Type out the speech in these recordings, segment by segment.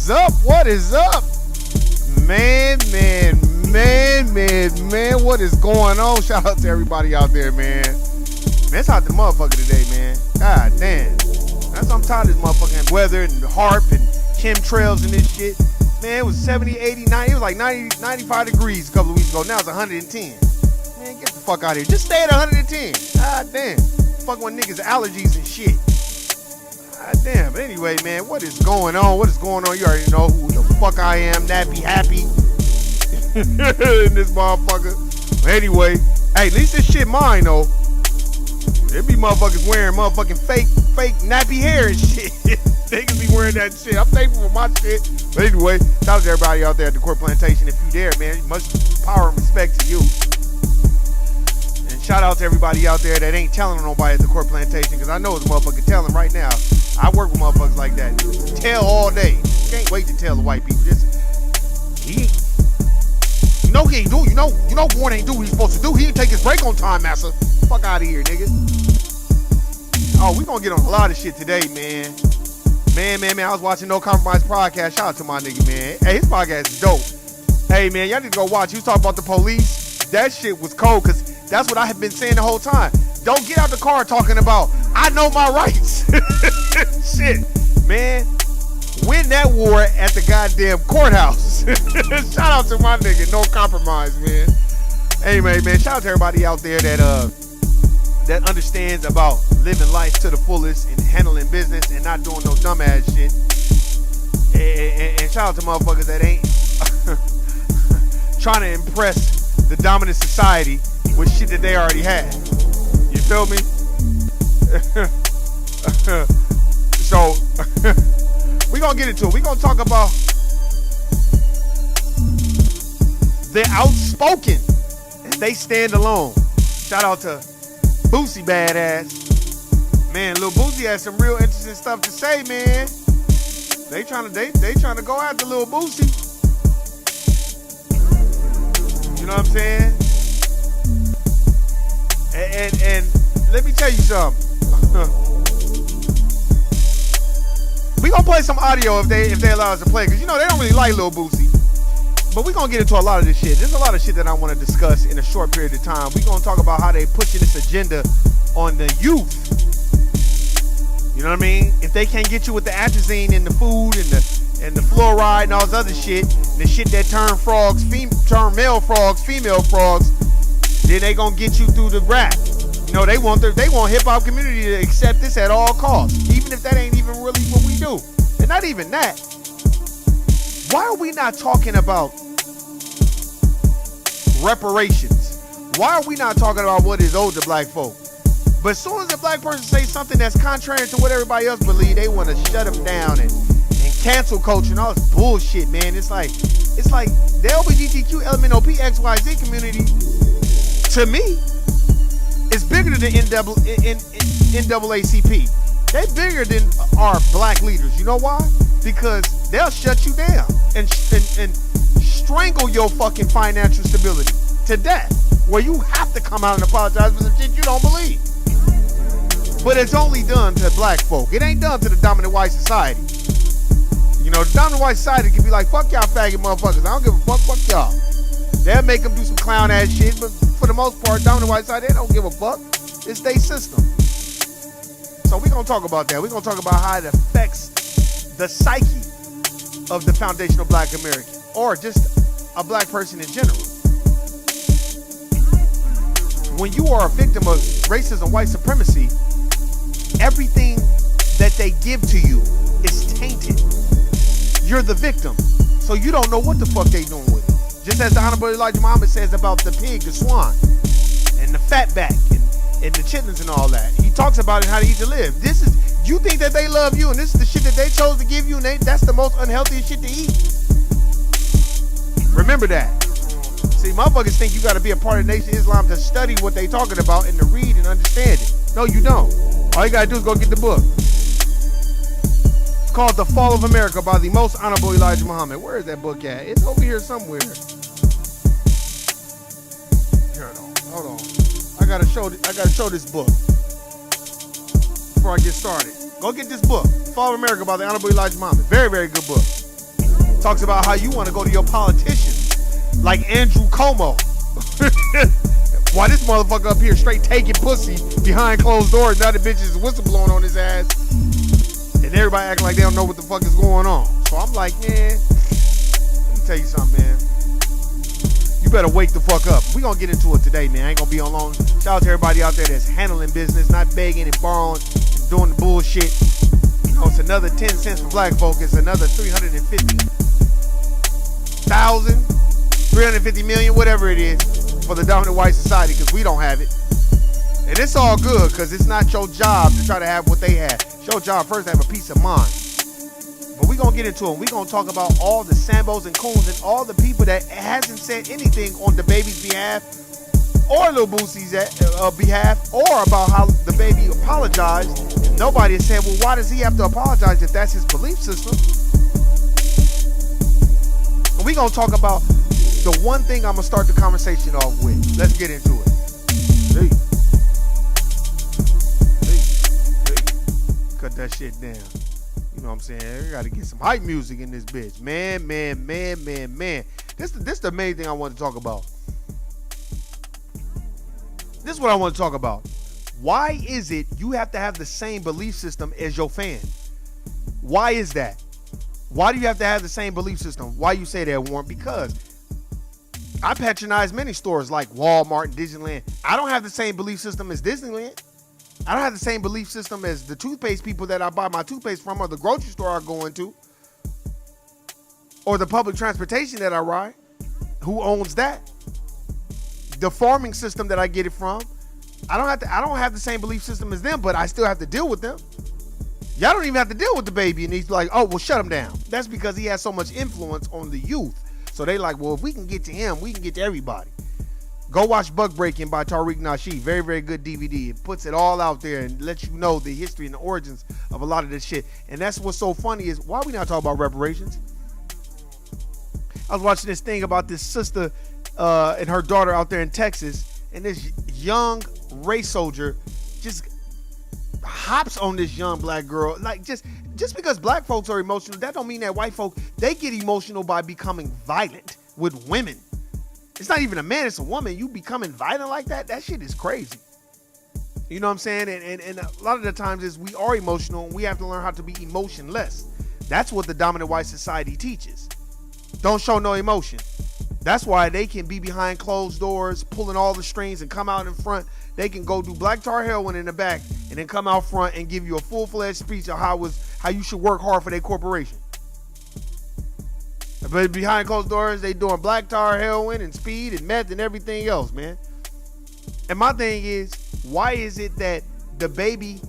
is up? What is up? Man, what is going on? Shout out to everybody out there, man. Man, it's hot the motherfucker today, man. God damn. That's I'm tired of this motherfucking weather and harp and chemtrails and this shit. Man, it was 70, 80, 90. It was like 90, 95 degrees a couple of weeks ago. Now it's 110. Man, get the fuck out of here. Just stay at 110. God damn. Fuck with niggas' allergies and shit. God damn. But anyway, man, what is going on? What is going on? You already know who the fuck I am. Nappy Happy. In this motherfucker. But anyway, hey, at least this shit mine, though. There be motherfuckers wearing motherfucking fake nappy hair and shit. Niggas be wearing that shit. I'm thankful for my shit. But anyway, shout out to everybody out there at the Court Plantation. If you there, man, much power and respect to you. And shout out to everybody out there that ain't telling nobody at the Court Plantation, because I know it's motherfucking telling right now. I work with motherfuckers like that. Tell all day. Can't wait to tell the white people. You know he ain't do. You know Warren ain't do what he's supposed to do. He didn't take his break on time, massa. Fuck out of here, nigga. Oh, we gonna get on a lot of shit today, man. Man. I was watching No Compromise podcast. Shout out to my nigga, man. Hey, his podcast is dope. Hey, man, y'all need to go watch. He was talking about the police. That shit was cold, because that's what I have been saying the whole time. Don't get out the car talking about, I know my rights. Shit, man. Win that war at the goddamn courthouse. Shout out to my nigga, No Compromise, man. Anyway, man, shout out to everybody out there that understands about living life to the fullest and handling business and not doing no dumbass shit. And shout out to motherfuckers that ain't trying to impress the dominant society with shit that they already had. You feel me? So, we gonna get into it. We gonna talk about the outspoken and they stand alone. Shout out to Boosie Badass. Man, Lil Boosie has some real interesting stuff to say, man. They trying to go after Lil Boosie. You know what I'm saying? And let me tell you something. We gonna play some audio if they allow us to play, because you know they don't really like Lil Boosie. But we gonna get into a lot of this shit. There's a lot of shit that I want to discuss in a short period of time. We gonna talk about how they pushing this agenda on the youth. You know what I mean? If they can't get you with the atrazine and the food and the fluoride and all this other shit, the shit that turn male frogs, female frogs, then they gonna get you through the rap. You know, they want hip hop community to accept this at all costs, even if that ain't even really what we do. And not even that. Why are we not talking about reparations? Why are we not talking about what is owed to black folk? But as soon as a black person says something that's contrary to what everybody else believes, they want to shut them down and cancel culture and all this bullshit, man. It's like the LGBTQ LMNOP XYZ community, to me, is bigger than NAACP. They bigger than our black leaders. You know why? Because they'll shut you down and strangle your fucking financial stability to death, where you have to come out and apologize for some shit you don't believe. But it's only done to black folk. It ain't done to the dominant white society. You know, the dominant white society can be like, fuck y'all faggot motherfuckers. I don't give a fuck y'all. They'll make them do some clown ass shit, but for the most part, dominant white society, they don't give a fuck. It's their system. So we're going to talk about that. We're going to talk about how it affects the psyche of the foundational black American, or just a black person in general. When you are a victim of racism, white supremacy, everything that they give to you is tainted. You're the victim, so you don't know what the fuck they doing with it. Just as the Honorable Elijah Muhammad says about the pig, the swan, and the fatback, and the chitlins and all that. He talks about it, how to eat to live. You think that they love you, and this is the shit that they chose to give you, and that's the most unhealthiest shit to eat. Remember that. See, motherfuckers think you got to be a part of Nation of Islam to study what they talking about and to read and understand it. No, you don't. All you got to do is go get the book. It's called The Fall of America by the Most Honorable Elijah Muhammad. Where is that book at? It's over here somewhere. Hold on. I gotta show this book before I get started. Go get this book, Fall of America by the Honorable Elijah Muhammad. Very, very good book. Talks about how you want to go to your politician, like Andrew Cuomo. Why this motherfucker up here straight taking pussy behind closed doors? Now the bitch is whistleblowing on his ass, and everybody acting like they don't know what the fuck is going on. So I'm like, man, let me tell you something, man. You better wake the fuck up. We gonna get into it today, man. I ain't gonna be on long. Shout out to everybody out there that's handling business, not begging and borrowing and doing the bullshit. You know, it's another 10 cents for black folk. It's another 350,000, 350 million, whatever it is, for the dominant white society, because we don't have it. And it's all good, because it's not your job to try to have what they have. It's your job first to have a peace of mind. But we gonna get into it. We gonna talk about all the Sambos and Coons and all the people that hasn't said anything on the baby's behalf or Lil Boosie's behalf, or about how the baby apologized. And nobody has said, well, why does he have to apologize if that's his belief system? And we gonna talk about the one thing I'm gonna start the conversation off with. Let's get into it. Cut that shit down. You know what I'm saying? We gotta get some hype music in this bitch. Man. This the main thing I want to talk about. This is what I want to talk about. Why is it you have to have the same belief system as your fan? Why is that? Why do you have to have the same belief system? Why you say that, Warren? Because I patronize many stores like Walmart and Disneyland. I don't have the same belief system as Disneyland. I don't have the same belief system as the toothpaste people that I buy my toothpaste from, or the grocery store I go into, or the public transportation that I ride. Who owns that? The farming system that I get it from. I don't have the same belief system as them, but I still have to deal with them. Y'all don't even have to deal with the baby, and he's like, oh, well, shut him down. That's because he has so much influence on the youth. So they like, well, if we can get to him, we can get to everybody. Go watch Buck Breaking by Tariq Nasheed. Very, very good DVD. It puts it all out there and lets you know the history and the origins of a lot of this shit. And that's what's so funny is, why are we not talking about reparations? I was watching this thing about this sister and her daughter out there in Texas, and this young race soldier just hops on this young black girl. Like, just because black folks are emotional, that don't mean that white folk, they get emotional by becoming violent with women. It's not even a man, it's a woman. You becoming violent like that? That shit is crazy. You know what I'm saying? And a lot of the times is we are emotional, and we have to learn how to be emotionless. That's what the dominant white society teaches. Don't show no emotion. That's why they can be behind closed doors, pulling all the strings, and come out in front. They can go do black tar heroin in the back and then come out front and give you a full-fledged speech of how you should work hard for their corporation. But behind closed doors, they doing black tar heroin and speed and meth and everything else, man. And my thing is, why is it that the baby,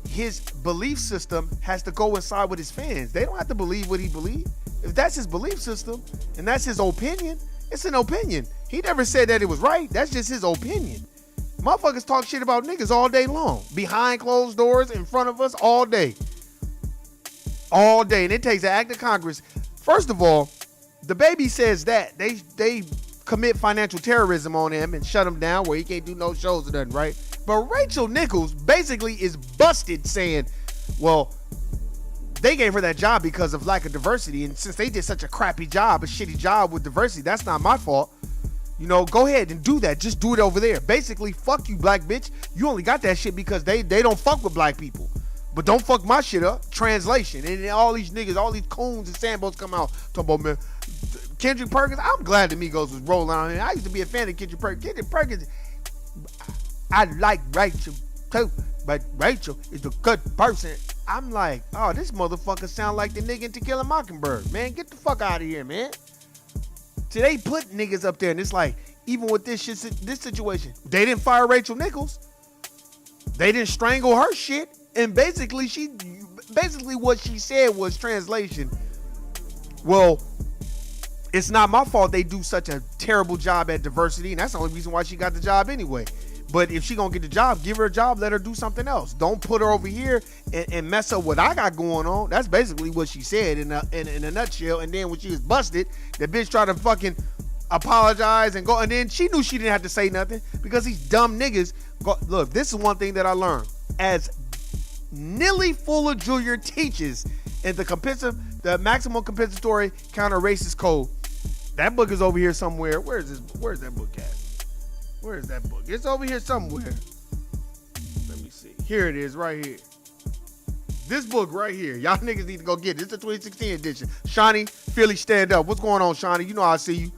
his belief system has to go inside with his fans? They don't have to believe what he believes. If that's his belief system and that's his opinion, it's an opinion. He never said that it was right. That's just his opinion. Motherfuckers talk shit about niggas all day long. Behind closed doors, in front of us, all day. All day. And it takes an act of Congress. First of all, the baby says that. They commit financial terrorism on him and shut him down where he can't do no shows or nothing, right? But Rachel Nichols basically is busted saying, well, they gave her that job because of lack of diversity. And since they did such a crappy job, a shitty job with diversity, that's not my fault. You know, go ahead and do that. Just do it over there. Basically, fuck you, black bitch. You only got that shit because they don't fuck with black people. But don't fuck my shit up. Translation. And then all these niggas, all these coons and Sambos come out talking about, man, Kendrick Perkins. I'm glad the Migos was rolling on it. I used to be a fan of Kendrick Perkins. Kendrick Perkins, I like Rachel too, but Rachel is a good person. I'm like, oh, this motherfucker sound like the nigga in To Kill a Mockingbird. Man, get the fuck out of here, man. So they put niggas up there, and it's like, even with this shit, this situation, they didn't fire Rachel Nichols. They didn't strangle her shit. And basically what she said was, translation, well, it's not my fault they do such a terrible job at diversity, and that's the only reason why she got the job anyway. But if she gonna get the job, give her a job, let her do something else. Don't put her over here and mess up what I got going on. That's basically what she said in a nutshell. And then when she was busted, the bitch tried to fucking apologize and go, and then she knew she didn't have to say nothing because these dumb niggas go. Look, this is one thing that I learned. As Nilly Fuller Jr. teaches in the The maximum compensatory counter racist code. That book is over here somewhere. Where's that book at? Where is that book? It's over here somewhere. Let me see. Here it is, right here. This book right here. Y'all niggas need to go get it. It's the 2016 edition. Shawnee, Philly, stand up. What's going on, Shawnee? You know I see you.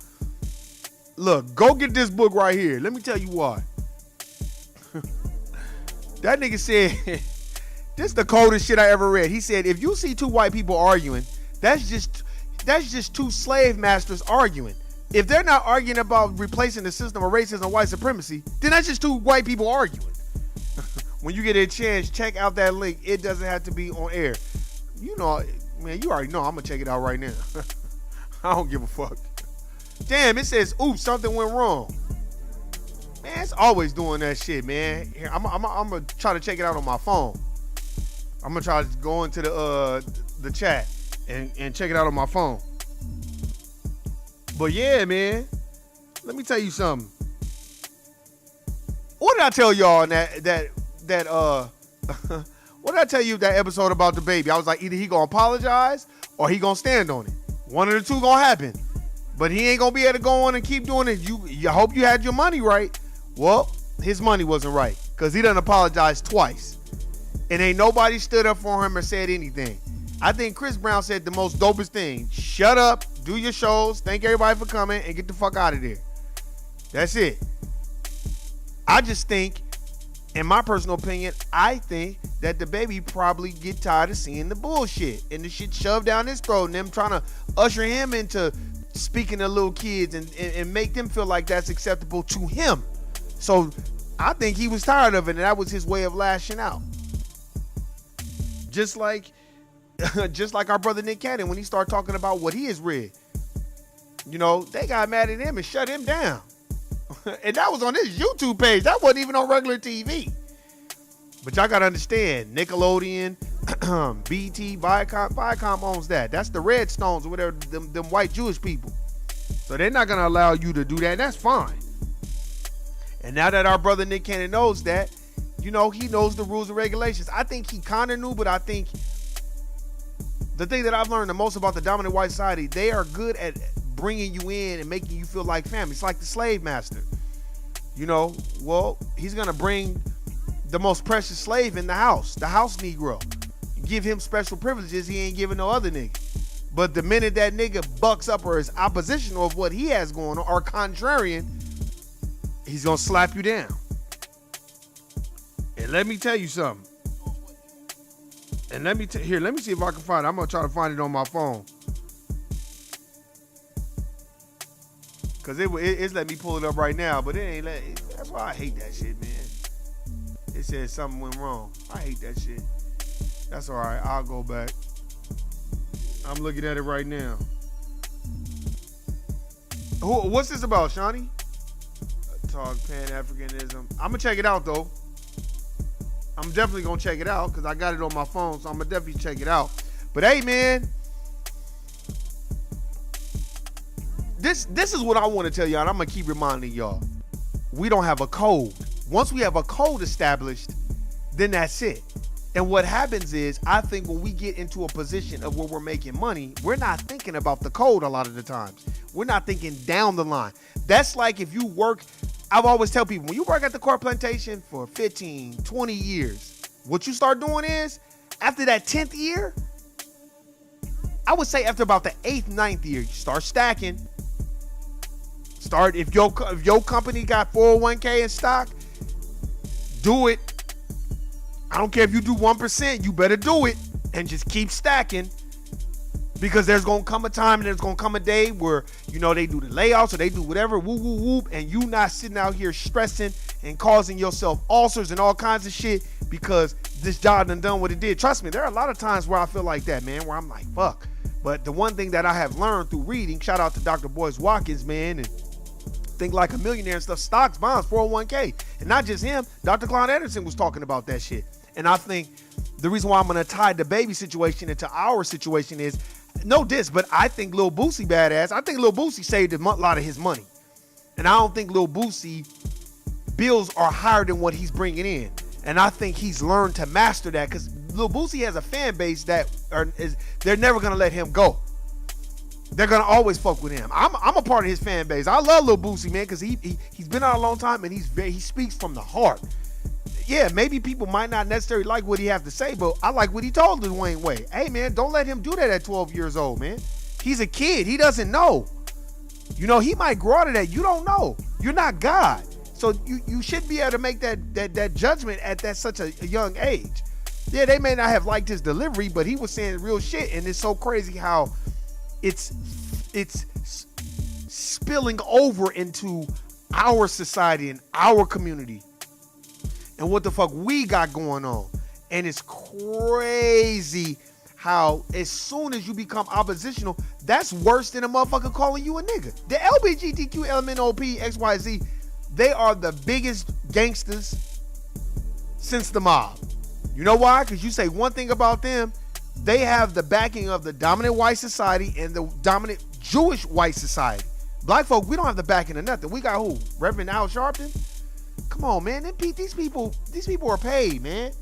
Look, go get this book right here. Let me tell you why. That nigga said, this is the coldest shit I ever read. He said, if you see two white people arguing, that's just two slave masters arguing. If they're not arguing about replacing the system of racism and white supremacy, then that's just two white people arguing. When you get a chance, check out that link. It doesn't have to be on air. You know, man, you already know. I'm going to check it out right now. I don't give a fuck. Damn, it says, oops, something went wrong. Man, it's always doing that shit, man. Here, I'm going to try to check it out on my phone. I'm going to try to go into the chat and check it out on my phone. But yeah, man, let me tell you something. What did I tell y'all in that what did I tell you that episode about the baby? I was like, either he gonna apologize or he gonna stand on it. One of the two gonna happen. But he ain't gonna be able to go on and keep doing it. You hope you had your money right. Well, his money wasn't right because he done apologized twice. And ain't nobody stood up for him or said anything. I think Chris Brown said the most dopest thing. Shut up, do your shows, thank everybody for coming, and get the fuck out of there. That's it. I just think, in my personal opinion, I think that the baby probably get tired of seeing the bullshit and the shit shoved down his throat and them trying to usher him into speaking to little kids and make them feel like that's acceptable to him. So I think he was tired of it, and that was his way of lashing out. Just like our brother Nick Cannon when he started talking about what he has read. You know, they got mad at him and shut him down. And that was on his YouTube page. That wasn't even on regular TV. But y'all got to understand, Nickelodeon, BT, Viacom owns that. That's the Redstones or whatever, them white Jewish people. So they're not going to allow you to do that, and that's fine. And now that our brother Nick Cannon knows that, you know, he knows the rules and regulations. I think he kind of knew, but I think the thing that I've learned the most about the dominant white society, they are good at bringing you in and making you feel like family. It's like the slave master. You know, well, he's going to bring the most precious slave in the house Negro. Give him special privileges he ain't giving no other nigga. But the minute that nigga bucks up or is oppositional of what he has going on or contrarian, he's going to slap you down. And let me tell you something. And let me see if I can find it. I'm going to try to find it on my phone. Because it's let me pull it up right now, but it ain't let it. That's why I hate that shit, man. It says something went wrong. I hate that shit. That's all right. I'll go back. I'm looking at it right now. What's this about, Shawnee? Talk Pan-Africanism. I'm going to check it out, though. I'm definitely going to check it out because I got it on my phone, so I'm going to definitely check it out. But hey, man, this is what I want to tell y'all, and I'm going to keep reminding y'all. We don't have a code. Once we have a code established, then that's it. And what happens is, I think when we get into a position of where we're making money, we're not thinking about the code a lot of the times. We're not thinking down the line. That's like if you work, I've always tell people, when you work at the corn plantation for 15, 20 years, what you start doing is, after that 10th year, I would say after about the 8th, 9th year, you start stacking. If your company got 401k in stock, do it. I don't care if you do 1%, you better do it and just keep stacking, because there's going to come a time and there's going to come a day where, you know, they do the layoffs or they do whatever, whoop, whoop, whoop, and you not sitting out here stressing and causing yourself ulcers and all kinds of shit because this job done what it did. Trust me, there are a lot of times where I feel like that, man, where I'm like, fuck. But the one thing that I have learned through reading, shout out to Dr. Boyce Watkins, man, and Think Like a Millionaire and stuff, stocks, bonds, 401k. And not just him, Dr. Clown Anderson was talking about that shit. And I think the reason why I'm going to tie the baby situation into our situation is, no diss, but I think Lil Boosie badass. I think Lil Boosie saved a lot of his money. And I don't think Lil Boosie bills are higher than what he's bringing in. And I think he's learned to master that, because Lil Boosie has a fan base they're never gonna let him go. They're gonna always fuck with him. I'm a part of his fan base. I love Lil Boosie, man, because he's been out a long time and he speaks from the heart. Yeah, maybe people might not necessarily like what he has to say, but I like what he told Dwayne Wade. Hey, man, don't let him do that at 12 years old, man. He's a kid. He doesn't know. You know, he might grow out of that. You don't know. You're not God. So you should be able to make that judgment at such a young age. Yeah, they may not have liked his delivery, but he was saying real shit, and it's so crazy how it's spilling over into our society and our community and what the fuck we got going on. And it's crazy how as soon as you become oppositional, that's worse than a motherfucker calling you a nigga. The LGBTQ LMNOP XYZ, they are the biggest gangsters since the mob. You know why? Because you say one thing about them, they have the backing of the dominant white society and the dominant Jewish white society. Black folk, we don't have the backing of nothing. We got who? Reverend Al Sharpton? Come on, man. These people are paid, man,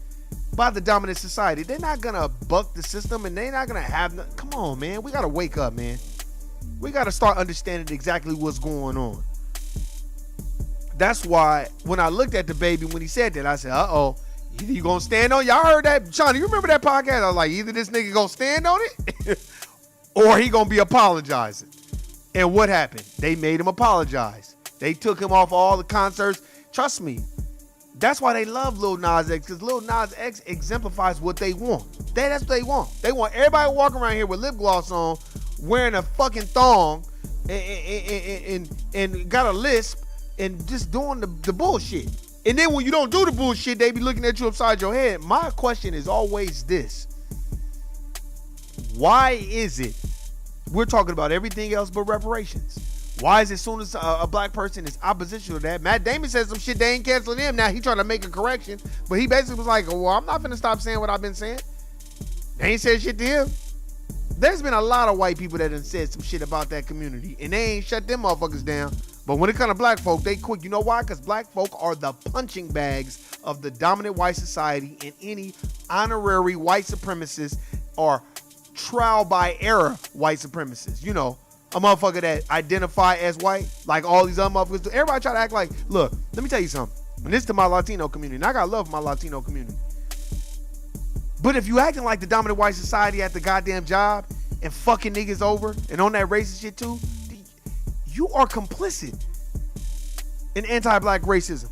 by the dominant society. They're not gonna buck the system, and they're not gonna have come on, man. We gotta wake up, man. We gotta start understanding exactly what's going on. That's why when I looked at the baby when he said that, I said, uh-oh. Either you gonna stand on, y'all heard that? Sean, you remember that podcast? I was like, either this nigga gonna stand on it or he gonna be apologizing. And what happened? They made him apologize. They took him off all the concerts. Trust me, that's why they love Lil Nas X, because Lil Nas X exemplifies what they want. That's what they want. They want everybody walking around here with lip gloss on, wearing a fucking thong, and got a lisp, and just doing the bullshit. And then when you don't do the bullshit, they be looking at you upside your head. My question is always this. Why is it we're talking about everything else but reparations? Why is it as soon as a black person is opposition to that? Matt Damon said some shit, they ain't canceling him. Now he trying to make a correction. But he basically was like, well, I'm not finna stop saying what I've been saying. They ain't said shit to him. There's been a lot of white people that done said some shit about that community, and they ain't shut them motherfuckers down. But when it comes to black folk, they quick. You know why? Because black folk are the punching bags of the dominant white society, and any honorary white supremacists or trial by error white supremacists. You know, a motherfucker that identify as white, like all these other motherfuckers do. Everybody try to act like, look, let me tell you something. And this is to my Latino community, and I got love for my Latino community. But if you acting like the dominant white society at the goddamn job and fucking niggas over and on that racist shit too, you are complicit in anti-black racism.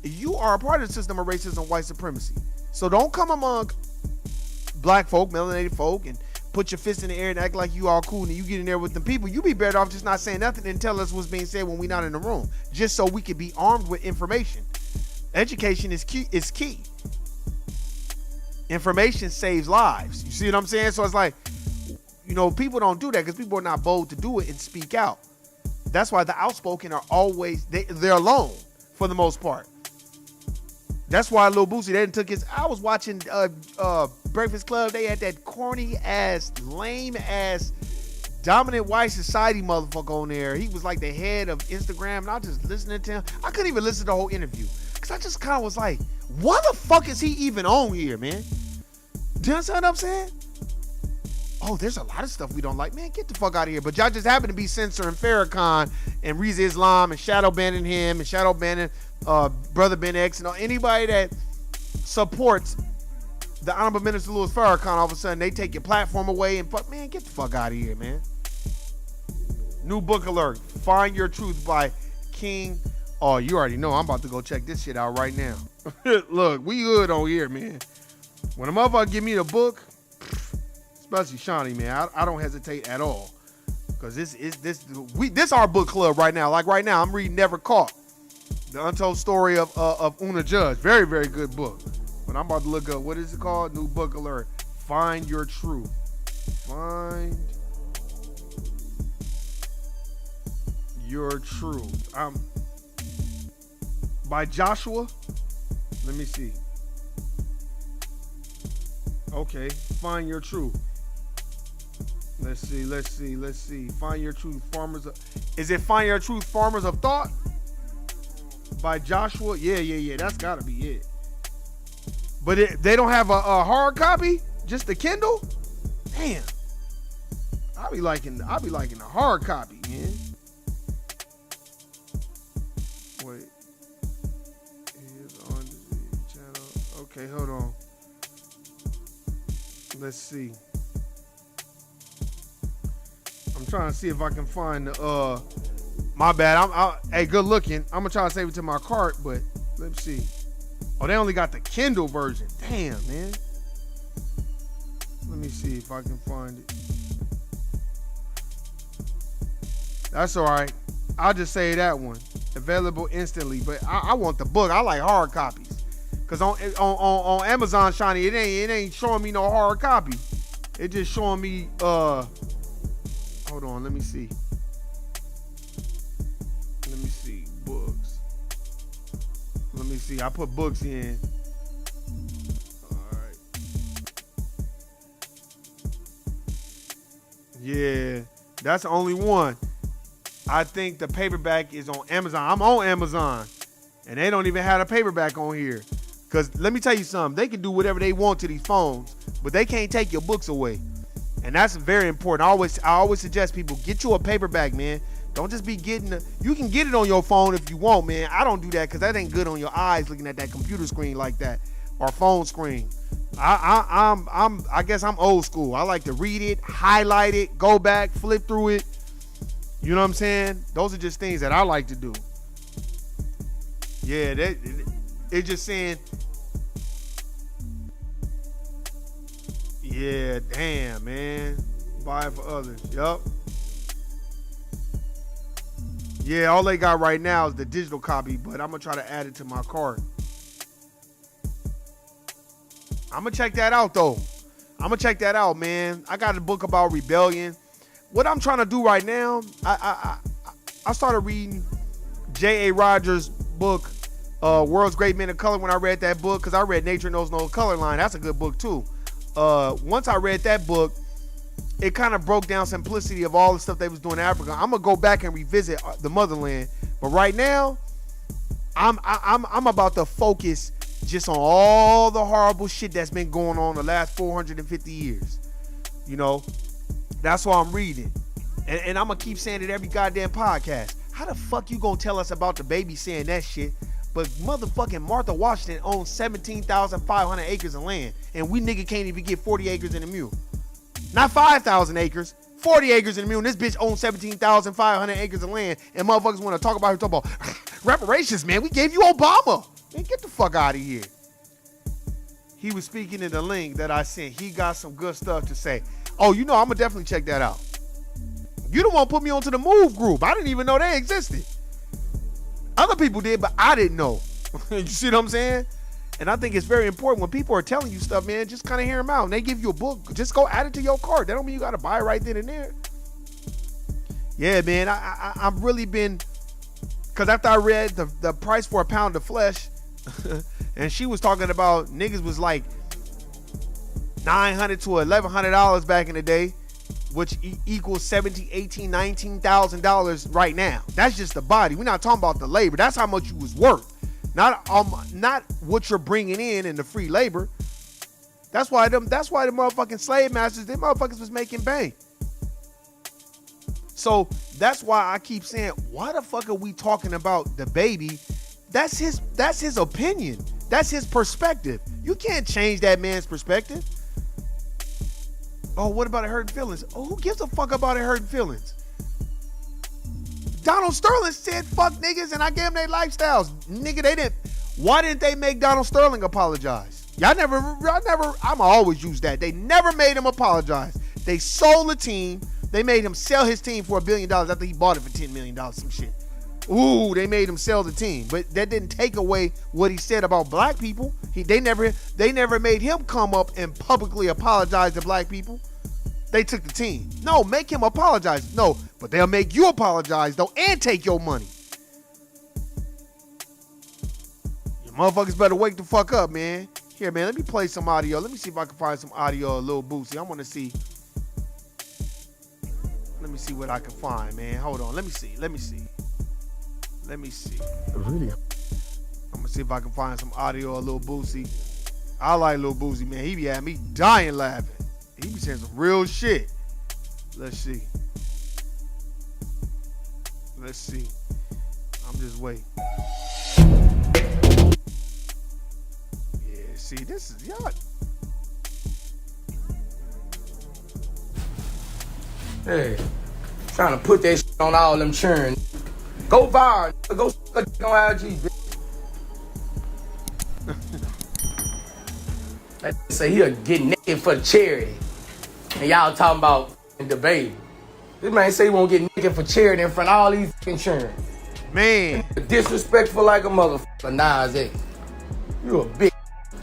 You are a part of the system of racism and white supremacy. So don't come among black folk, melanated folk, and put your fist in the air and act like you all cool and you get in there with them people. You be better off just not saying nothing and tell us what's being said when we not in the room, just so we can be armed with information. Education is key. Information saves lives. You see what I'm saying? So it's like, you know, people don't do that because people are not bold to do it and speak out. That's why the outspoken are always, they're alone for the most part. That's why Lil Boosie, they didn't took his, I was watching Breakfast Club. They had that corny ass, lame ass, dominant white society motherfucker on there. He was like the head of Instagram, and I was just listening to him. I couldn't even listen to the whole interview because I just kind of was like, why the fuck is he even on here, man? Do you understand what I'm saying? Oh, there's a lot of stuff we don't like. Man, get the fuck out of here. But y'all just happen to be censoring Farrakhan and Reza Islam and shadow banning him and shadow banning Brother Ben X and anybody that supports the Honorable Minister Louis Farrakhan. All of a sudden, they take your platform away and fuck. Man, get the fuck out of here, man. New book alert. Find Your Truth by King. Oh, you already know. I'm about to go check this shit out right now. Look, we good on here, man. When a motherfucker give me the book, especially Shawnee, man, I don't hesitate at all. Because this our book club right now. Like right now, I'm reading Never Caught. The Untold Story of Una Judge. Very, very good book. But I'm about to look up, what is it called? New book alert. Find Your Truth. Find Your Truth. By Joshua. Let me see. Okay, Find Your Truth. Let's see. Find Your Truth, is it Find Your Truth, Farmers of Thought? By Joshua? Yeah. That's gotta be it. But they don't have a hard copy? Just the Kindle? Damn. I'll be liking the hard copy, man. Wait. Here's on the channel. Okay, hold on. Let's see. I'm trying to see if I can find the my bad. Hey, good looking. I'm gonna try to save it to my cart, but let's see. Oh, they only got the Kindle version. Damn, man. Let me see if I can find it. That's all right. I'll just say that one. Available instantly. But I want the book. I like hard copies. Cause on Amazon, Shiny, it ain't showing me no hard copy. It just showing me hold on, let me see. Let me see. Books. Let me see. I put books in. Alright. Yeah. That's the only one. I think the paperback is on Amazon. I'm on Amazon. And they don't even have a paperback on here. Because let me tell you something. They can do whatever they want to these phones. But they can't take your books away. And that's very important. I always suggest people, get you a paperback, man. Don't just be getting you can get it on your phone if you want, man. I don't do that because that ain't good on your eyes looking at that computer screen like that or phone screen. I guess I'm old school. I like to read it, highlight it, go back, flip through it. You know what I'm saying? Those are just things that I like to do. Yeah, it's just saying. Yeah, damn, man. Buy it for others. Yup. Yeah, all they got right now is the digital copy, but I'm going to try to add it to my cart. I'm going to check that out, though. I'm going to check that out, man. I got a book about rebellion. What I'm trying to do right now, I started reading J.A. Rogers' book, World's Great Men of Color, when I read that book, because I read Nature Knows No Color Line. That's a good book, too. Once I read that book, it kind of broke down simplicity of all the stuff they was doing in Africa. I'm gonna go back and revisit the motherland, but right now, I'm about to focus just on all the horrible shit that's been going on the last 450 years. You know, that's why I'm reading, and I'm gonna keep saying it every goddamn podcast. How the fuck you gonna tell us about the baby saying that shit? But motherfucking Martha Washington owns 17,500 acres of land, and we nigga can't even get 40 acres in a mule. Not 5,000 acres, 40 acres in a mule. And this bitch owns 17,500 acres of land, and motherfuckers want to talk about reparations, man. We gave you Obama. Man, get the fuck out of here. He was speaking in the link that I sent. He got some good stuff to say. Oh, you know, I'm gonna definitely check that out. You the one put me onto the Move group. I didn't even know they existed. Other people did, but I didn't know. You see what I'm saying? And I think it's very important when people are telling you stuff, man, just kind of hear them out. And they give you a book, just go add it to your cart. That don't mean you got to buy it right then and there. Yeah, man, I've really been, because after I read the price for a pound of flesh, and she was talking about niggas was like $900 to $1,100 back in the day, which equals $17,000, $18,000, $19,000 right now. That's just the body. We're not talking about the labor. That's how much you was worth. Not what you're bringing in the free labor. That's why the motherfucking slave masters, them motherfuckers was making bank. So that's why I keep saying, why the fuck are we talking about the baby? That's his opinion. That's his perspective. You can't change that man's perspective. Oh, what about it hurting feelings? Oh, who gives a fuck about it hurting feelings? Donald Sterling said fuck niggas and I gave them their lifestyles. Nigga, why didn't they make Donald Sterling apologize? I'ma always use that. They never made him apologize. They sold the team. They made him sell his team for $1 billion after he bought it for $10 million, some shit. Ooh, they made him sell the team. But that didn't take away what he said about black people. They never made him come up and publicly apologize to black people. They took the team. No, make him apologize. No, but they'll make you apologize, though, and take your money. You motherfuckers better wake the fuck up, man. Here, man, let me play some audio. Let me see if I can find some audio, a little Boosie. I want to see. Let me see what I can find, man. Hold on. Let me see. Really? I'm going to see if I can find some audio, a little Boosie. I like Lil Boosie, man. He be having me dying laughing. He be saying some real shit. Let's see. Let's see. I'm just waiting. Yeah, see, this is y'all. Hey, trying to put that shit on all them churn. Go viral. Go suck on IG, bitch. They say he'll get naked for charity. And y'all talking about the baby. This man say he won't get naked for charity in front of all these children. Man. Disrespectful like a motherfucker. Nas X. You a bitch.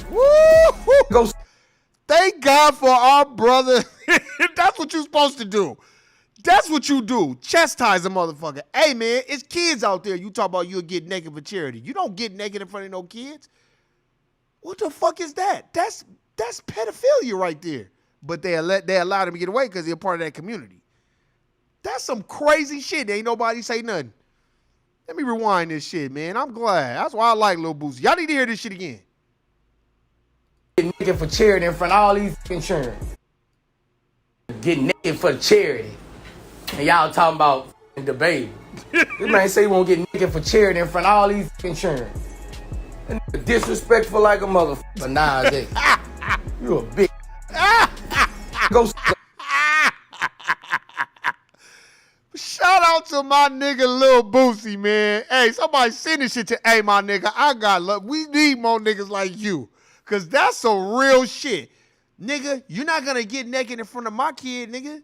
Woo! Go. Thank God for our brother. That's what you supposed to do. That's what you do. Chastise a motherfucker. Hey, man, it's kids out there. You talk about you'll get naked for charity. You don't get naked in front of no kids. What the fuck is that? That's pedophilia right there. But they allowed him to get away because they're part of that community. That's some crazy shit. Ain't nobody say nothing. Let me rewind this shit, man. I'm glad. That's why I like Lil Boosie. Y'all need to hear this shit again. Get naked for charity in front of all these insurance. Get naked for charity. And y'all talking about the baby. This man say he won't get naked for charity in front of all these insurance. Disrespectful like a motherfucker. Nas X. You a bitch. Go. Shout out to my nigga Lil Boosie, man. Hey, somebody send this shit to, hey, my nigga, I got love. We need more niggas like you. Because that's some real shit. Nigga, you're not going to get naked in front of my kid, nigga.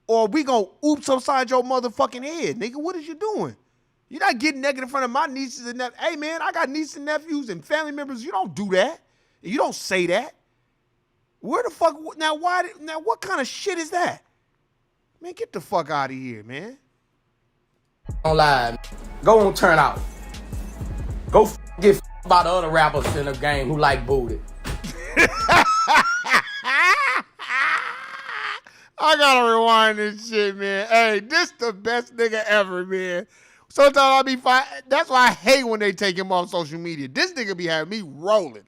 Or we going to oops upside your motherfucking head. Nigga, what is you doing? You're not getting naked in front of my nieces and nephews. Hey, man, I got nieces and nephews and family members. You don't do that. You don't say that. Where the fuck? Now, what kind of shit is that? Man, get the fuck out of here, man. Don't lie. Go on, turn out. Go get by the other rappers in the game who like booty. I gotta rewind this shit, man. Hey, this the best nigga ever, man. Sometimes I be fine. That's why I hate when they take him off social media. This nigga be having me rolling.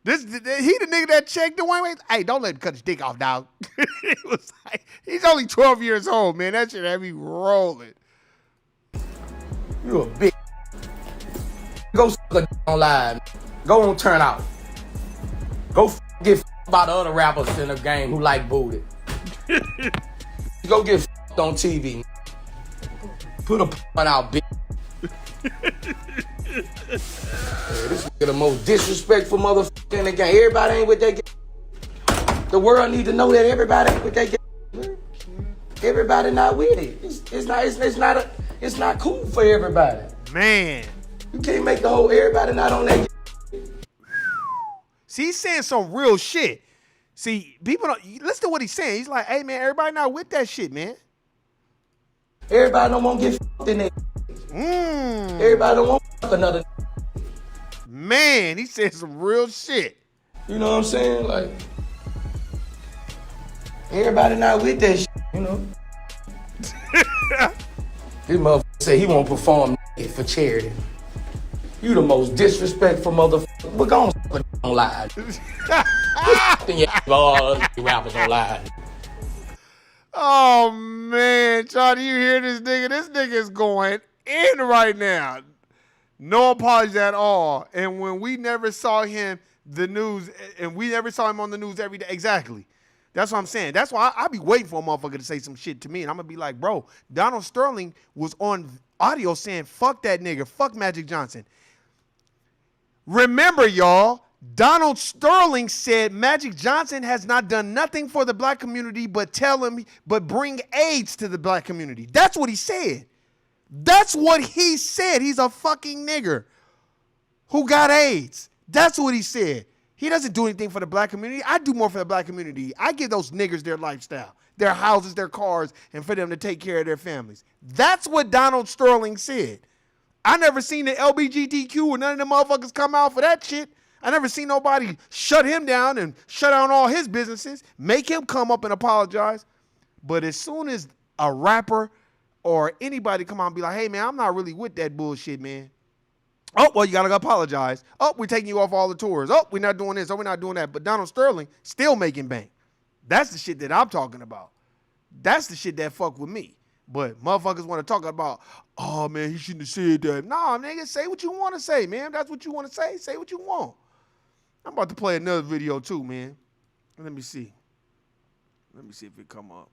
He the nigga that checked Dwayne Wade. Hey, don't let him cut his dick off, dog. It was like, he's only 12 years old, man. That shit had me rolling. You a bitch. Go suck a on live. Go on, turn out. Go get by the other rappers in the game who like booty. Go get on TV. Put a one out, bitch. Yeah, this nigga the most disrespectful motherfucker in the game. Everybody ain't with that game. The world need to know that everybody ain't with that game. Everybody not with it. It's not cool for everybody. Man. You can't make the whole everybody not on that game. See, he's saying some real shit. See, people don't listen to what he's saying. He's like, hey man, everybody not with that shit, man. Everybody don't want to get f***ed in there. Everybody don't want to fuck another. Man, he said some real shit. You know what I'm saying? Like, everybody not with that shit, you know? This motherfucker say he won't perform for charity. You the most disrespectful motherfucker. But go on live. All rappers on live. Oh man, Charlie, you hear this nigga? This nigga is going in right now. No apology at all. And when we never saw him on the news every day. Exactly. That's what I'm saying. That's why I be waiting for a motherfucker to say some shit to me. And I'm going to be like, bro, Donald Sterling was on audio saying, fuck that nigga. Fuck Magic Johnson. Remember, y'all, Donald Sterling said Magic Johnson has not done nothing for the black community but bring AIDS to the black community. That's what he said. That's what he said. He's a fucking nigger who got AIDS. That's what he said. He doesn't do anything for the black community. I do more for the black community. I give those niggers their lifestyle, their houses, their cars, and for them to take care of their families. That's what Donald Sterling said. I never seen the LGBTQ or none of them motherfuckers come out for that shit. I never seen nobody shut him down and shut down all his businesses, make him come up and apologize. But as soon as a rapper or anybody come out and be like, hey, man, I'm not really with that bullshit, man. Oh, well, you got to apologize. Oh, we're taking you off all the tours. Oh, we're not doing this. Oh, we're not doing that. But Donald Sterling still making bank. That's the shit that I'm talking about. That's the shit that fuck with me. But motherfuckers want to talk about, oh, man, he shouldn't have said that. Nah, nigga, say what you want to say, man. If that's what you want to say what you want. I'm about to play another video, too, man. Let me see. Let me see if it come up.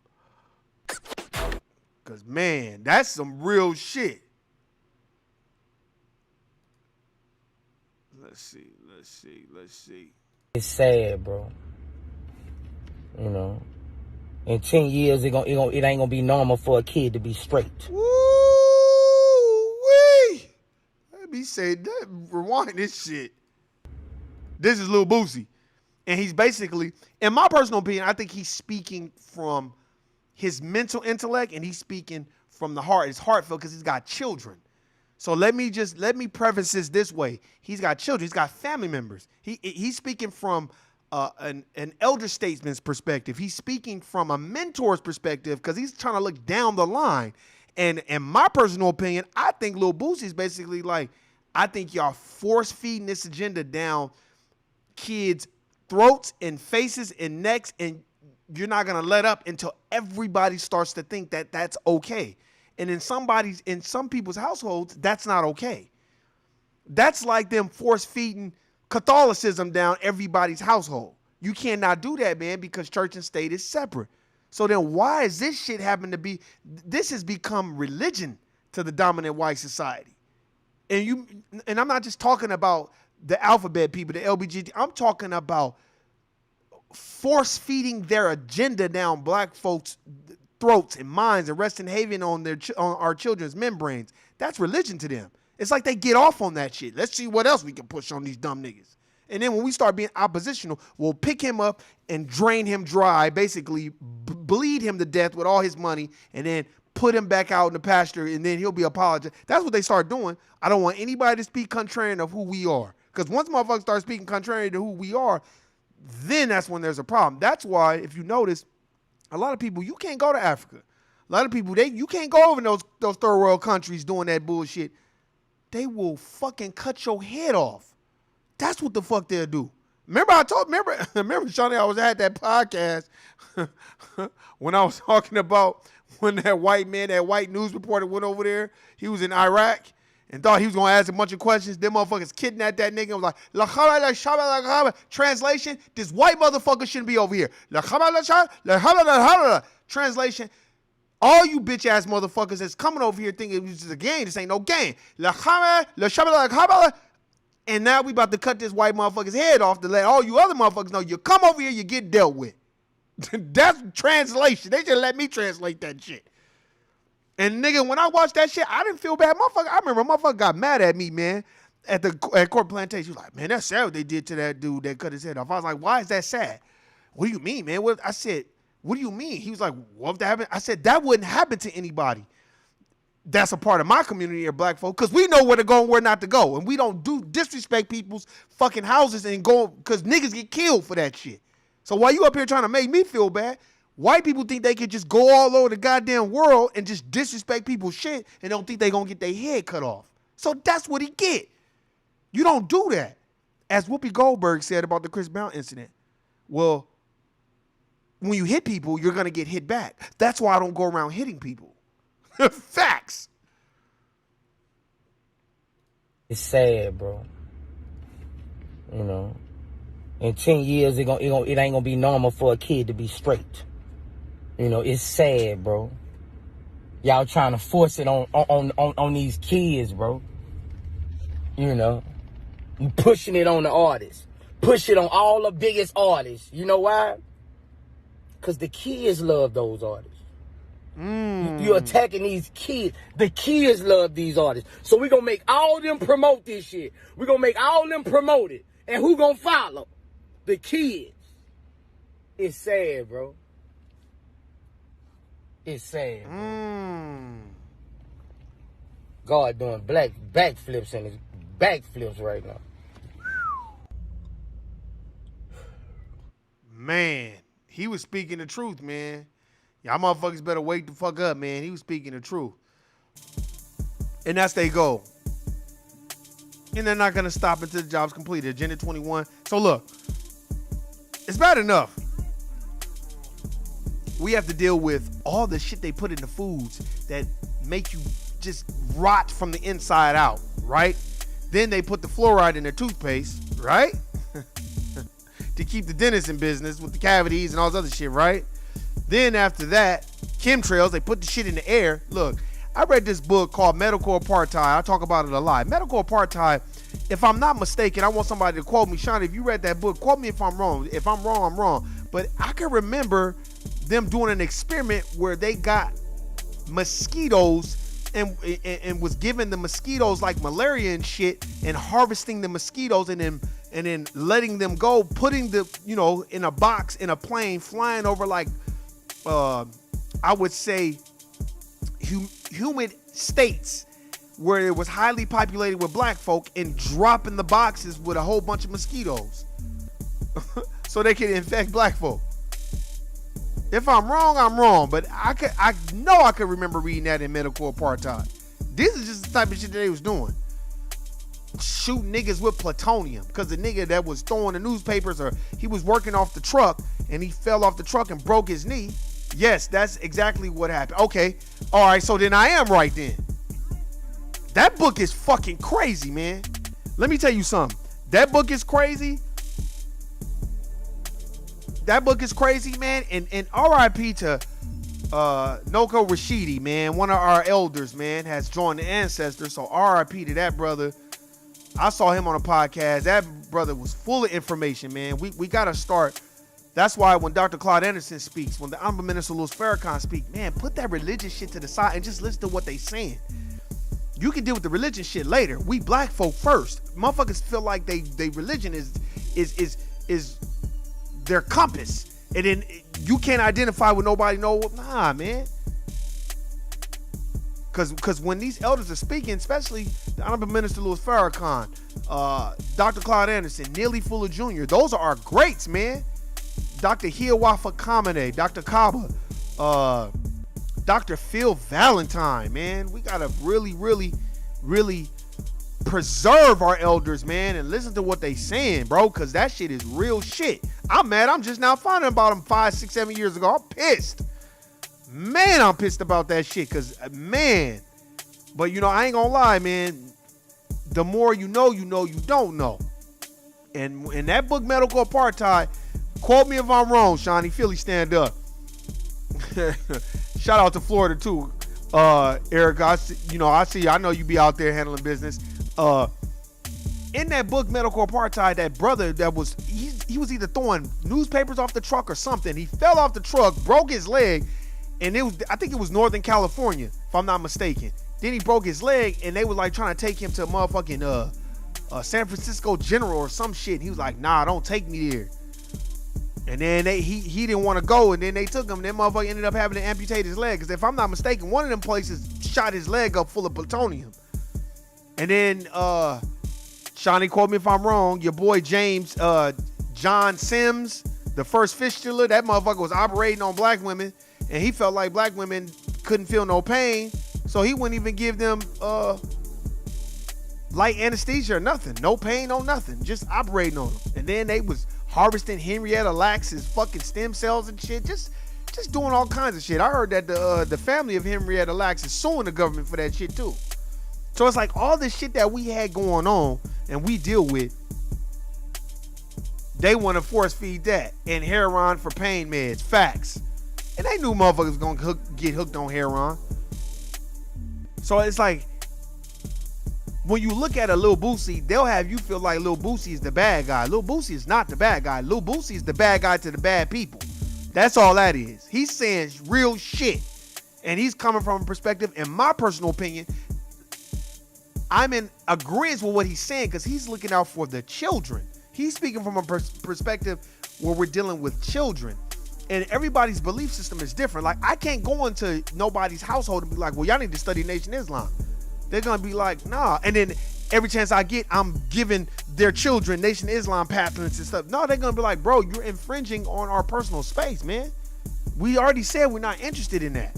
Because, man, that's some real shit. Let's see. It's sad, bro. You know, in 10 years, it ain't gonna be normal for a kid to be straight. Woo-wee. Let me say that. Rewind this shit. This is Lil Boosie. And he's basically, in my personal opinion, I think he's speaking from his mental intellect and he's speaking from the heart. It's heartfelt because he's got children. So let me preface this way. He's got children. He's got family members. He's speaking from an elder statesman's perspective. He's speaking from a mentor's perspective because he's trying to look down the line. And in my personal opinion, I think Lil Boosie is basically like, I think y'all force feeding this agenda down kids' throats and faces and necks, and you're not gonna let up until everybody starts to think that that's okay. And in some people's households, that's not okay. That's like them force feeding Catholicism down everybody's household. You cannot do that, man, because church and state is separate. So then why is this shit happen to be, this has become religion to the dominant white society. And I'm not just talking about the alphabet people, the LBGT. I'm talking about force feeding their agenda down black folks' throats and minds and resting haven on our children's membranes. That's religion to them. It's like they get off on that shit. Let's see what else we can push on these dumb niggas. And then when we start being oppositional, we'll pick him up and drain him dry, basically bleed him to death with all his money, and then put him back out in the pasture, and then he'll be apologizing. That's what they start doing. I don't want anybody to speak contrary of who we are. Because once motherfuckers start speaking contrary to who we are, then that's when there's a problem. That's why, if you notice, a lot of people, you can't go to Africa. A lot of people, you can't go over in those third world countries doing that bullshit. They will fucking cut your head off. That's what the fuck they'll do. Remember, Shawnee, I was at that podcast when I was talking about when that white news reporter went over there. He was in Iraq and thought he was going to ask a bunch of questions. Them motherfuckers kidnapped that nigga and was like, translation, this white motherfucker shouldn't be over here. Translation, all you bitch ass motherfuckers that's coming over here thinking this is a game. This ain't no game. And now we about to cut this white motherfucker's head off to let all you other motherfuckers know you come over here, you get dealt with. That's translation. They should let me translate that shit. And nigga, when I watched that shit, I didn't feel bad. I remember motherfucker got mad at me, man, at Court Plantation. He was like, man, that's sad what they did to that dude that cut his head off. I was like, why is that sad? What do you mean, man? I said, what do you mean? He was like, what if that happened? I said, that wouldn't happen to anybody that's a part of my community or black folk, because we know where to go and where not to go. And we don't disrespect people's fucking houses and go, because niggas get killed for that shit. So while you up here trying to make me feel bad, white people think they can just go all over the goddamn world and just disrespect people's shit and don't think they gonna get their head cut off. So that's what he get. You don't do that. As Whoopi Goldberg said about the Chris Brown incident. Well, when you hit people, you're gonna get hit back. That's why I don't go around hitting people. Facts. It's sad, bro. You know, in 10 years, it ain't gonna be normal for a kid to be straight. You know, it's sad, bro. Y'all trying to force it on these kids, bro. You know, you pushing it on the artists. Push it on all the biggest artists. You know why? Because the kids love those artists. You're attacking these kids. The kids love these artists. So we're going to make all them promote this shit. We're going to make all them promote it. And who going to follow? The kids. It's sad, bro. It's sad, bro. God doing backflips and his backflips right now. Man, he was speaking the truth, man. Y'all motherfuckers better wake the fuck up, man. He was speaking the truth. And that's their goal. And they're not going to stop until the job's completed. Agenda 21. So look, it's bad enough. We have to deal with all the shit they put in the foods that make you just rot from the inside out, right? Then they put the fluoride in their toothpaste, right? To keep the dentist in business with the cavities and all this other shit, right? Then after that, chemtrails, they put the shit in the air. Look, I read this book called Medical Apartheid. I talk about it a lot. Medical Apartheid, if I'm not mistaken, I want somebody to quote me. Sean, if you read that book, quote me if I'm wrong. If I'm wrong, I'm wrong. But I can remember them doing an experiment where they got mosquitoes and was giving the mosquitoes like malaria and shit, and harvesting the mosquitoes and then letting them go, putting the, in a box in a plane, flying over like I would say humid states where it was highly populated with black folk, and dropping the boxes with a whole bunch of mosquitoes so they could infect black folk. If I'm wrong, I'm wrong, but I know I could remember reading that in Medical Apartheid. This is just the type of shit that they was doing. Shooting niggas with plutonium, because the nigga that was throwing the newspapers, or he was working off the truck and he fell off the truck and broke his knee. Yes, that's exactly what happened. Okay, all right, so then I am right then. That book is fucking crazy, man. Let me tell you something. That book is crazy. That book is crazy, man. And RIP to Noko Rashidi, man. One of our elders, man, has joined the ancestors. So RIP to that brother. I saw him on a podcast. That brother was full of information, man. We got to start. That's why when Dr. Claude Anderson speaks, when the Honorable Minister Louis Farrakhan speaks, man, put that religious shit to the side and just listen to what they saying. You can deal with the religion shit later. We black folk first. Motherfuckers feel like they religion is their compass, and then you can't identify with nobody. Nah, man. Because when these elders are speaking, especially the Honorable Minister Louis Farrakhan, Dr. Claude Anderson, Neely Fuller Jr., those are our greats, man. Dr. Hiawafa Kamene, Dr. Kaba, Dr. Phil Valentine, man. We gotta really, really, really preserve our elders, man, and listen to what they saying, bro, because that shit is real shit. I'm mad. I'm just now finding about them 5, 6, 7 years ago. I'm pissed. Man, I'm pissed about that shit, because, man. But, I ain't gonna lie, man. The more you know, you don't know. And in that book, Medical Apartheid, quote me if I'm wrong, Shawnee. Philly, stand up. Shout out to Florida, too. Eric, I see you. I know you be out there handling business. In that book, Medical Apartheid, that brother that was, he was either throwing newspapers off the truck or something. He fell off the truck, broke his leg, and I think it was Northern California, if I'm not mistaken. Then he broke his leg, and they were like trying to take him to a motherfucking San Francisco General or some shit. And he was like, nah, don't take me there. And then he didn't want to go, and then they took him, and that motherfucker ended up having to amputate his leg. Because if I'm not mistaken, one of them places shot his leg up full of plutonium. And then, Shawnee, quote me if I'm wrong, your boy James, John Sims, the first fistula, that motherfucker was operating on black women, and he felt like black women couldn't feel no pain, so he wouldn't even give them light anesthesia or nothing. No pain, no nothing, just operating on them. And then they was harvesting Henrietta Lacks's fucking stem cells and shit, just doing all kinds of shit. I heard that the family of Henrietta Lacks is suing the government for that shit too. So it's like all this shit that we had going on and we deal with, they want to force feed that, and heroin for pain meds. Facts. And they knew motherfuckers was going to get hooked on heroin. So it's like, when you look at a Lil Boosie, they'll have you feel like Lil Boosie is the bad guy. Lil Boosie is not the bad guy. Lil Boosie is the bad guy to the bad people. That's all that is. He's saying real shit. And he's coming from a perspective, in my personal opinion, I'm in agreement with what he's saying, because he's looking out for the children. He's speaking from a perspective where we're dealing with children. And everybody's belief system is different. Like, I can't go into nobody's household and be like, well, y'all need to study Nation Islam. They're going to be like, nah. And then every chance I get, I'm giving their children Nation Islam pamphlets and stuff. No, they're going to be like, bro, you're infringing on our personal space, man. We already said we're not interested in that.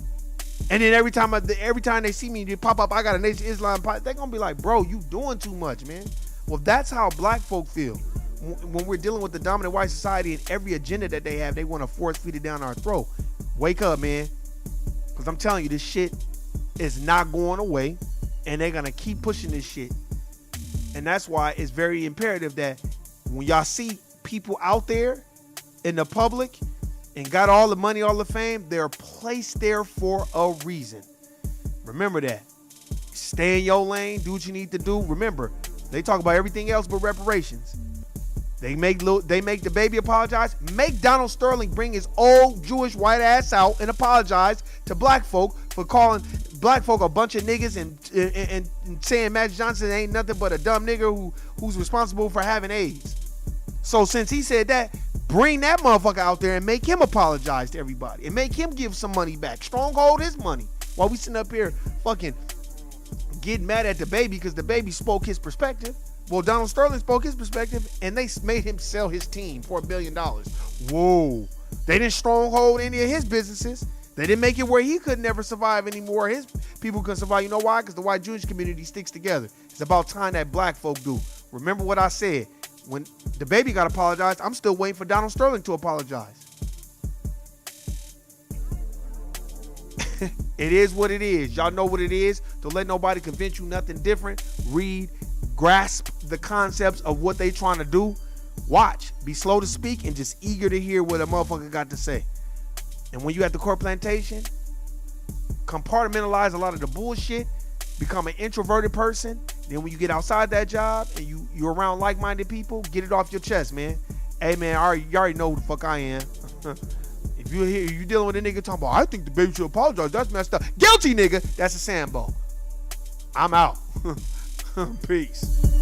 And then every time they see me, they pop up, I got a Nation Islam, they're going to be like, bro, you doing too much, man. Well, that's how black folk feel. When we're dealing with the dominant white society and every agenda that they have, they want to force feed it down our throat. Wake up, man. Because I'm telling you, this shit is not going away. And they're going to keep pushing this shit. And that's why it's very imperative that when y'all see people out there in the public and got all the money, all the fame, they're placed there for a reason. Remember that. Stay in your lane. Do what you need to do. Remember, they talk about everything else but reparations. They make the baby apologize. Make Donald Sterling bring his old Jewish white ass out and apologize to black folk for calling black folk a bunch of niggas and saying Magic Johnson ain't nothing but a dumb nigga who's responsible for having AIDS. So since he said that, bring that motherfucker out there and make him apologize to everybody and make him give some money back. Stronghold his money while we sitting up here fucking getting mad at the baby because the baby spoke his perspective. Well, Donald Sterling spoke his perspective, and they made him sell his team for $1 billion. Whoa. They didn't stronghold any of his businesses. They didn't make it where he could never survive anymore. His people couldn't survive. You know why? Because the white Jewish community sticks together. It's about time that black folk do. Remember what I said. When the baby got apologized, I'm still waiting for Donald Sterling to apologize. It is what it is. Y'all know what it is. Don't let nobody convince you nothing different. Read, grasp the concepts of what they trying to do. Watch, be slow to speak and just eager to hear what a motherfucker got to say. And when you at the court plantation, compartmentalize a lot of the bullshit, become an introverted person. Then when you get outside that job and you're around like-minded people, get it off your chest, man. Hey man, you already know who the fuck I am. If you're here, you dealing with a nigga talking about, I think the baby should apologize, that's messed up. Guilty nigga, that's a Sambo. I'm out. Peace.